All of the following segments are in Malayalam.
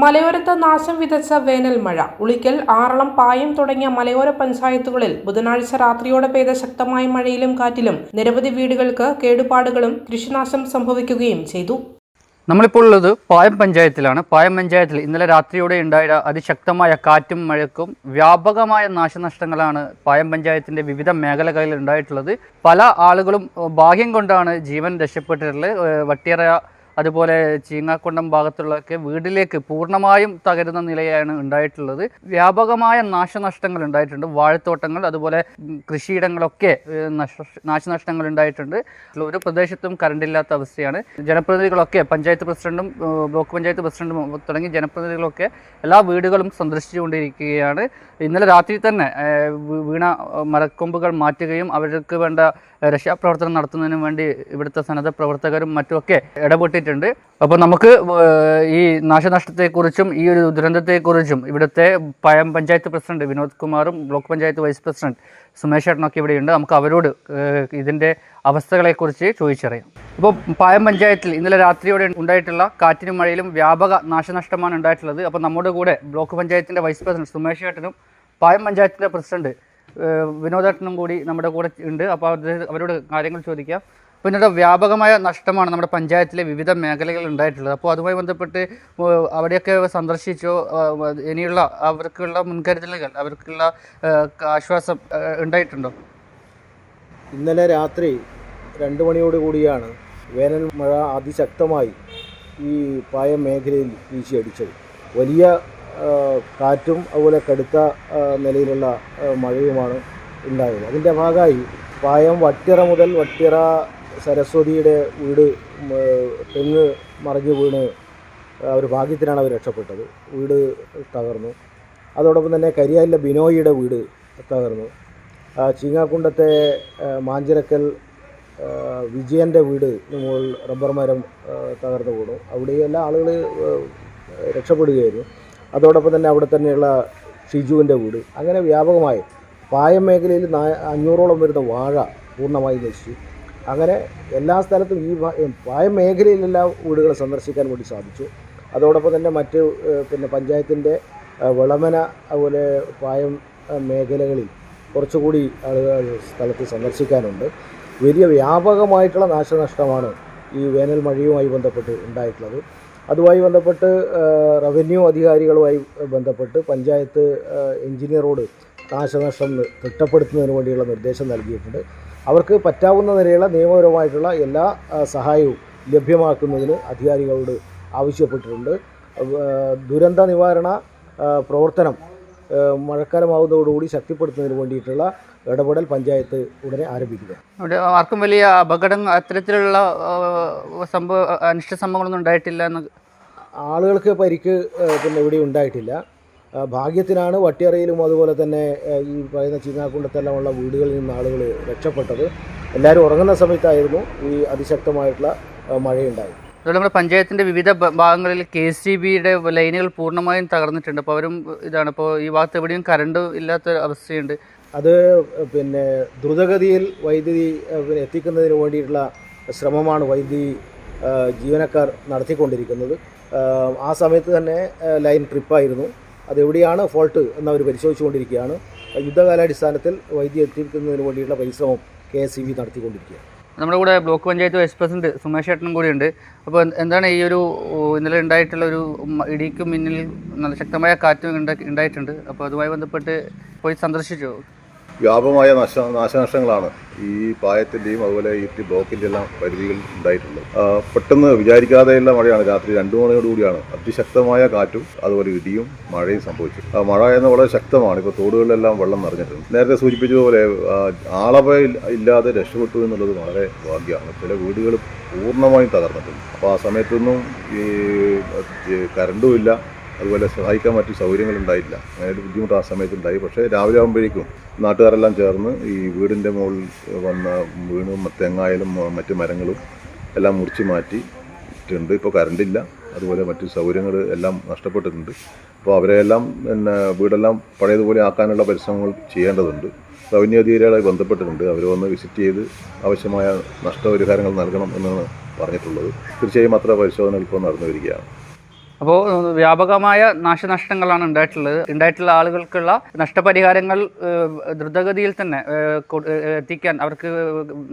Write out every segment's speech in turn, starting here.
മലയോരത്ത് നാശം വിതച്ച വേനൽ മഴ. ഉളിക്കൽ, ആറളം, പായം തുടങ്ങിയ മലയോര പഞ്ചായത്തുകളിൽ ബുധനാഴ്ച രാത്രിയോടെ പെയ്ത ശക്തമായ മഴയിലും കാറ്റിലും നിരവധി വീടുകൾക്ക് കേടുപാടുകളും കൃഷിനാശം സംഭവിക്കുകയും ചെയ്തു. നമ്മളിപ്പോൾ ഉള്ളത് പായം പഞ്ചായത്തിലാണ്. പായം പഞ്ചായത്തിൽ ഇന്നലെ രാത്രിയോടെ ഉണ്ടായ അതിശക്തമായ കാറ്റും മഴയ്ക്കും വ്യാപകമായ നാശനഷ്ടങ്ങളാണ് പായം പഞ്ചായത്തിൻ്റെ വിവിധ മേഖലകളിൽ ഉണ്ടായിട്ടുള്ളത്. പല ആളുകളും ഭാഗ്യം കൊണ്ടാണ് ജീവൻ രക്ഷപ്പെട്ടിട്ടുള്ളത്. വട്ടിയറ അതുപോലെ ചീങ്ങാക്കുണ്ടം ഭാഗത്തുള്ളതൊക്കെ വീട്ടിലേക്ക് പൂർണ്ണമായും തകരുന്ന നിലയാണ് ഉണ്ടായിട്ടുള്ളത്. വ്യാപകമായ നാശനഷ്ടങ്ങൾ ഉണ്ടായിട്ടുണ്ട്. വാഴത്തോട്ടങ്ങൾ അതുപോലെ കൃഷിയിടങ്ങളൊക്കെ നാശനഷ്ടങ്ങൾ ഉണ്ടായിട്ടുണ്ട്. ഒരു പ്രദേശത്തും കറണ്ടില്ലാത്ത അവസ്ഥയാണ്. ജനപ്രതിനിധികളൊക്കെ പഞ്ചായത്ത് പ്രസിഡന്റും ബ്ലോക്ക് പഞ്ചായത്ത് പ്രസിഡന്റും തുടങ്ങി ജനപ്രതിനിധികളൊക്കെ എല്ലാ വീടുകളും സന്ദർശിച്ചുകൊണ്ടിരിക്കുകയാണ്. ഇന്നലെ രാത്രി തന്നെ വീണ മരക്കൊമ്പുകൾ മാറ്റുകയും അവർക്ക് വേണ്ട രക്ഷാപ്രവർത്തനം നടത്തുന്നതിന് വേണ്ടി ഇവിടുത്തെ സന്നദ്ധ പ്രവർത്തകരും മറ്റുമൊക്കെ ഇടപെട്ടിട്ടുണ്ട്. അപ്പോൾ നമുക്ക് ഈ നാശനഷ്ടത്തെക്കുറിച്ചും ഈ ഒരു ദുരന്തത്തെക്കുറിച്ചും ഇവിടുത്തെ പായം പഞ്ചായത്ത് പ്രസിഡന്റ് വിനോദ് കുമാറും block panchayat vice president Sumesh ചേട്ടനൊക്കെ ഇവിടെയുണ്ട്. നമുക്ക് അവരോട് ഇതിൻ്റെ അവസ്ഥകളെക്കുറിച്ച് ചോദിച്ചറിയാം. ഇപ്പോൾ പായം പഞ്ചായത്തിൽ ഇന്നലെ രാത്രിയോടെ ഉണ്ടായിട്ടുള്ള കാറ്റിനും മഴയിലും വ്യാപക നാശനഷ്ടമാണ് ഉണ്ടായിട്ടുള്ളത്. അപ്പോൾ നമ്മുടെ കൂടെ ബ്ലോക്ക് പഞ്ചായത്തിൻ്റെ വൈസ് പ്രസിഡന്റ് സുമേഷ് ചേട്ടനും പായം പഞ്ചായത്തിൻ്റെ പ്രസിഡന്റ് വിനോദേട്ടനും കൂടി നമ്മുടെ കൂടെ ഉണ്ട്. അപ്പോൾ അവരോട് കാര്യങ്ങൾ ചോദിക്കാം. പിന്നെ വ്യാപകമായ നഷ്ടമാണ് നമ്മുടെ പഞ്ചായത്തിലെ വിവിധ മേഖലകളിൽ ഉണ്ടായിട്ടുള്ളത്. അപ്പോൾ അതുമായി ബന്ധപ്പെട്ട് അവിടെയൊക്കെ സന്ദർശിച്ചോ, ഇനിയുള്ള അവർക്കുള്ള മുൻകരുതലുകൾ, അവർക്കുള്ള ആശ്വാസം ഉണ്ടായിട്ടുണ്ടോ? ഇന്നലെ രാത്രി 2 മണിയോടുകൂടിയാണ് വേനൽ മഴ അതിശക്തമായി ഈ പായം മേഖലയിൽ വീശിയടിച്ചത്. വലിയ കാറ്റും അതുപോലെ കടുത്ത നിലയിലുള്ള മഴയുമാണ് ഉണ്ടായത്. അതിൻ്റെ ഭാഗമായി പായം വട്ടിയറ മുതൽ വട്ടിയറ സരസ്വതിയുടെ വീട് തെങ്ങ് മറിഞ്ഞ് വീണ് ഒരു ഭാഗ്യത്തിനാണ് അവർ രക്ഷപ്പെട്ടത്. വീട് തകർന്നു. അതോടൊപ്പം തന്നെ കരിയാലിലെ ബിനോയിയുടെ വീട് തകർന്നു. ചീങ്ങാക്കുണ്ടത്തെ മാഞ്ചിറക്കൽ വിജയൻ്റെ വീട് മുകളിൽ റബ്ബർ മരം തകർന്നു വീണു. അവിടെ എല്ലാ ആളുകൾ രക്ഷപ്പെടുകയായിരുന്നു. അതോടൊപ്പം തന്നെ അവിടെ തന്നെയുള്ള ഷിജുവിൻ്റെ വീട്. അങ്ങനെ വ്യാപകമായി പായം മേഖലയിൽ 500ഓളം വരുന്ന വാഴ പൂർണ്ണമായി നശിച്ചു. അങ്ങനെ എല്ലാ സ്ഥലത്തും ഈ പായം മേഖലയിലെല്ലാം വീടുകൾ സന്ദർശിക്കാൻ വേണ്ടി സാധിച്ചു. അതോടൊപ്പം തന്നെ മറ്റ് പഞ്ചായത്തിൻ്റെ വിളമന അതുപോലെ പായം മേഖലകളിൽ കുറച്ചുകൂടി ആളുകൾ സ്ഥലത്ത് സന്ദർശിക്കാനുണ്ട്. വലിയ വ്യാപകമായിട്ടുള്ള നാശനഷ്ടമാണ് ഈ വേനൽ മഴയുമായി ബന്ധപ്പെട്ട് ഉണ്ടായിട്ടുള്ളത്. അതുമായി ബന്ധപ്പെട്ട് റവന്യൂ അധികാരികളുമായി ബന്ധപ്പെട്ട് പഞ്ചായത്ത് എഞ്ചിനീയറോട് നാശനഷ്ടം തിട്ടപ്പെടുത്തുന്നതിന് വേണ്ടിയുള്ള നിർദ്ദേശം നൽകിയിട്ടുണ്ട്. അവർക്ക് പറ്റാവുന്ന നിലയിലുള്ള നിയമപരമായിട്ടുള്ള എല്ലാ സഹായവും ലഭ്യമാക്കുന്നതിന് അധികാരികളോട് ആവശ്യപ്പെട്ടിട്ടുണ്ട്. ദുരന്ത നിവാരണ പ്രവർത്തനം മഴക്കാലമാവുന്നതോടുകൂടി ശക്തിപ്പെടുത്തുന്നതിന് വേണ്ടിയിട്ടുള്ള ഇടപെടൽ പഞ്ചായത്ത് ഉടനെ ആരംഭിക്കുക. അവിടെ ആർക്കും വലിയ അപകടം അത്തരത്തിലുള്ള അനിഷ്ട സംഭവങ്ങളൊന്നും ഉണ്ടായിട്ടില്ല എന്ന് ആളുകൾക്ക് പരിക്ക് ഇവിടെ ഉണ്ടായിട്ടില്ല. ഭാഗ്യത്തിനാണ് വട്ടിയറയിലും അതുപോലെ തന്നെ ഈ പറയുന്ന ചീങ്ങാക്കുണ്ടത്തെല്ലാമുള്ള വീടുകളിൽ നിന്ന് ആളുകൾ രക്ഷപ്പെട്ടത്. എല്ലാവരും ഉറങ്ങുന്ന സമയത്തായിരുന്നു ഈ അതിശക്തമായിട്ടുള്ള മഴയുണ്ടായത്. അതുപോലെ നമ്മുടെ പഞ്ചായത്തിൻ്റെ വിവിധ ഭാഗങ്ങളിൽ KCBയുടെ ലൈനുകൾ പൂർണ്ണമായും തകർന്നിട്ടുണ്ട്. അപ്പോൾ അവരും ഇതാണ്. ഇപ്പോൾ ഈ ഭാഗത്ത് എവിടെയും കറണ്ട് ഇല്ലാത്ത അവസ്ഥയുണ്ട്. അത് ദ്രുതഗതിയിൽ വൈദ്യുതി എത്തിക്കുന്നതിന് വേണ്ടിയിട്ടുള്ള ശ്രമമാണ് വൈദ്യുതി ജീവനക്കാർ നടത്തിക്കൊണ്ടിരിക്കുന്നത്. ആ സമയത്ത് തന്നെ ലൈൻ ട്രിപ്പായിരുന്നു. അതെവിടെയാണ് ഫോൾട്ട് എന്നവർ പരിശോധിച്ചുകൊണ്ടിരിക്കുകയാണ്. യുദ്ധകാലാടിസ്ഥാനത്തിൽ വൈദ്യുതി എത്തിക്കുന്നതിന് വേണ്ടിയിട്ടുള്ള പരിശ്രമം KSEB നടത്തിക്കൊണ്ടിരിക്കുകയാണ്. നമ്മുടെ കൂടെ block panchayat vice president Sumesh ചേട്ടനും കൂടിയുണ്ട്. അപ്പോൾ എന്താണ് ഈ ഒരു ഇന്നലെ ഉണ്ടായിട്ടുള്ള ഒരു ഇടിക്കും മിന്നിൽ നല്ല ശക്തമായ കാറ്റും ഉണ്ടായിട്ടുണ്ട്. അപ്പോൾ അതുമായി ബന്ധപ്പെട്ട് പോയി സന്ദർശിച്ചു. വ്യാപകമായ നാശനഷ്ടങ്ങളാണ് ഈ പായത്തിൻ്റെയും അതുപോലെ ഈ ബ്ലോക്കിൻ്റെ എല്ലാം പരിധികൾ ഉണ്ടായിട്ടുള്ളത്. പെട്ടെന്ന് വിചാരിക്കാതെയുള്ള മഴയാണ്. രാത്രി 2 മണിയോടുകൂടിയാണ് അതിശക്തമായ കാറ്റും അതുപോലെ ഇടിയും മഴയും സംഭവിച്ചു. മഴ എന്ന് വളരെ ശക്തമാണ്. ഇപ്പോൾ തോടുകളിലെല്ലാം വെള്ളം നിറഞ്ഞിട്ടുണ്ട്. നേരത്തെ സൂചിപ്പിച്ചതുപോലെ ആളവ ഇല്ലാതെ രക്ഷപ്പെട്ടു എന്നുള്ളത് വളരെ ഭാഗ്യമാണ്. ചില വീടുകൾ പൂർണ്ണമായും തകർന്നിട്ടുണ്ട്. അപ്പോൾ ആ സമയത്തൊന്നും ഈ കറണ്ടും ഇല്ല, അതുപോലെ സഹായിക്കാൻ മറ്റു സൗകര്യങ്ങളുണ്ടായില്ല. അങ്ങനെ ഒരു ബുദ്ധിമുട്ട് ആ സമയത്തുണ്ടായി. പക്ഷേ രാവിലെ ആകുമ്പോഴേക്കും നാട്ടുകാരെല്ലാം ചേർന്ന് ഈ വീടിൻ്റെ മുകളിൽ വന്ന വീണും തെങ്ങായാലും മറ്റ് മരങ്ങളും എല്ലാം മുറിച്ച് മാറ്റിയിട്ടുണ്ട്. ഇപ്പോൾ കറണ്ടില്ല, അതുപോലെ മറ്റു സൗകര്യങ്ങൾ എല്ലാം നഷ്ടപ്പെട്ടിട്ടുണ്ട്. അപ്പോൾ അവരെല്ലാം വീടെല്ലാം പഴയതുപോലെ ആക്കാനുള്ള പരിശ്രമങ്ങൾ ചെയ്യേണ്ടതുണ്ട്. റവന്യൂ അധികാരികളായി ബന്ധപ്പെട്ടിട്ടുണ്ട്. അവർ വന്ന് വിസിറ്റ് ചെയ്ത് ആവശ്യമായ നഷ്ടപരിഹാരങ്ങൾ നൽകണം എന്നാണ് പറഞ്ഞിട്ടുള്ളത്. തീർച്ചയായും അത്ര പരിശോധനകൾ ഇപ്പോൾ നടന്നു വരികയാണ്. അപ്പോൾ വ്യാപകമായ നാശനഷ്ടങ്ങളാണ് ഉണ്ടായിട്ടുള്ള ആളുകൾക്കുള്ള നഷ്ടപരിഹാരങ്ങൾ ദ്രുതഗതിയിൽ തന്നെ എത്തിക്കാൻ അവർക്ക്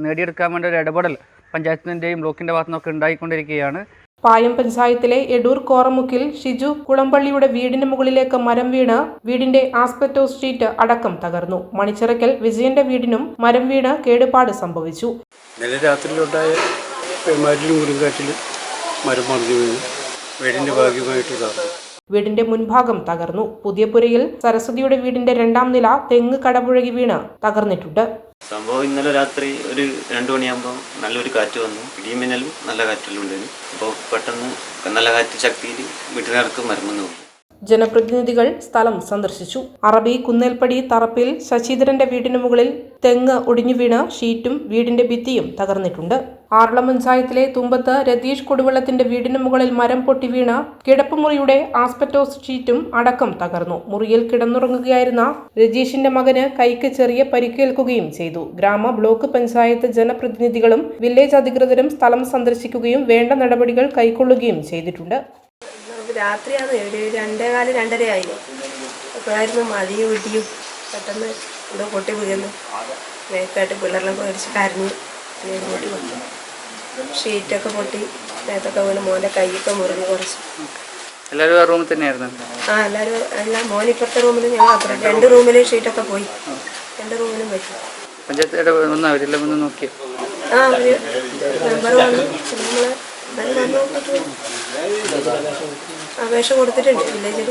നേടിയെടുക്കാൻ വേണ്ട ഒരു ഇടപെടൽ പഞ്ചായത്തിൻ്റെയും ബ്ലോക്കിൻ്റെ ഭാഗത്തു നിന്നൊക്കെ ഉണ്ടായിക്കൊണ്ടിരിക്കുകയാണ്. പായം പഞ്ചായത്തിലെ എടൂർ കോറമുക്കിൽ ഷിജു കുളമ്പള്ളിയുടെ വീടിന് മുകളിലേക്ക് മരം വീണ് വീടിന്റെ ആസ്പെറ്റോസ് ഷീറ്റ് അടക്കം തകർന്നു. മണിച്ചിറക്കൽ വിജയന്റെ വീടിനും മരം വീണ് കേടുപാട് സംഭവിച്ചു. ഇന്നലെ രാത്രിയിലുണ്ടായ പേമാരിലും കൊടുങ്കാറ്റിലും മരം മറിഞ്ഞു വീണു വീടിന്റെ ഭാഗ്യമായിട്ട് തകർന്നു. വീടിന്റെ മുൻഭാഗം തകർന്നു. പുതിയപുരയിൽ സരസ്വതിയുടെ വീടിന്റെ 2ാം നില തെങ്ങ് കടപുഴകി വീണ് തകർന്നിട്ടുണ്ട്. സംഭവം ഇന്നലെ രാത്രി ഒരു 2 മണിയാകുമ്പോൾ നല്ലൊരു കാറ്റ് വന്നു. ഇടിമിന്നലും നല്ല കാറ്റെല്ലാം ഉണ്ടായിരുന്നു. അപ്പോൾ പെട്ടെന്ന് നല്ല കാറ്റ് ശക്തിയിൽ വീട്ടിനിറക്ക് മരം വന്നു. ജനപ്രതിനിധികൾ സ്ഥലം സന്ദർശിച്ചു. അറബി കുന്നേൽപ്പടി തറപ്പിൽ ശശിധരന്റെ വീടിന് മുകളിൽ തെങ്ങ് ഒടിഞ്ഞു വീണ് ഷീറ്റും വീടിന്റെ ഭിത്തിയും തകർന്നിട്ടുണ്ട്. ആറളം പഞ്ചായത്തിലെ തുമ്പത്ത് രതീഷ് കൊടുവള്ളത്തിന്റെ വീടിന് മുകളിൽ മരം പൊട്ടി വീണ് കിടപ്പുമുറിയുടെ ആസ്പെറ്റോസ് ഷീറ്റും അടക്കം തകർന്നു. മുറിയിൽ കിടന്നുറങ്ങുകയായിരുന്ന രജീഷിന്റെ മകന് കൈക്ക് ചെറിയ പരിക്കേൽക്കുകയും ചെയ്തു. ഗ്രാമ ബ്ലോക്ക് പഞ്ചായത്ത് ജനപ്രതിനിധികളും വില്ലേജ് അധികൃതരും സ്ഥലം സന്ദർശിക്കുകയും വേണ്ട നടപടികൾ കൈക്കൊള്ളുകയും ചെയ്തിട്ടുണ്ട്. രാത്രിയാണ് ഒരു 2:15 2:30 ആയി. അപ്പോഴായിരുന്നു മഴയും ഇടിയും. പെട്ടെന്ന് എന്തോ പൊട്ടി വീഴുന്നു. മേത്തായിട്ട് പിള്ളേരെല്ലാം പേടിച്ച് കരഞ്ഞു. വീട്ടിൽ വന്നു. ഷീറ്റൊക്കെ പൊട്ടി മേത്തൊക്കെ വീണ്. മോൻ്റെ കൈയൊക്കെ മുറിഞ്ഞ് കുറച്ച്. എല്ലാവരും ആ റൂമിൽ തന്നെയായിരുന്നു? എല്ലാവരും എല്ലാം മോനിപ്പുറത്തെ റൂമിലും ഞങ്ങൾ അപ്പുറം 2 റൂമിലും ഷീറ്റൊക്കെ പോയി. 2 റൂമിലും പറ്റി. പഞ്ചായത്ത് വന്ന് അവരെല്ലാം വന്ന് നോക്കി? ഒരു മെമ്പർ വന്നു. നമ്മൾ വന്ന് നോക്കിയിട്ട് അപേക്ഷ കൊടുത്തിട്ടുണ്ട് വില്ലേജിൽ.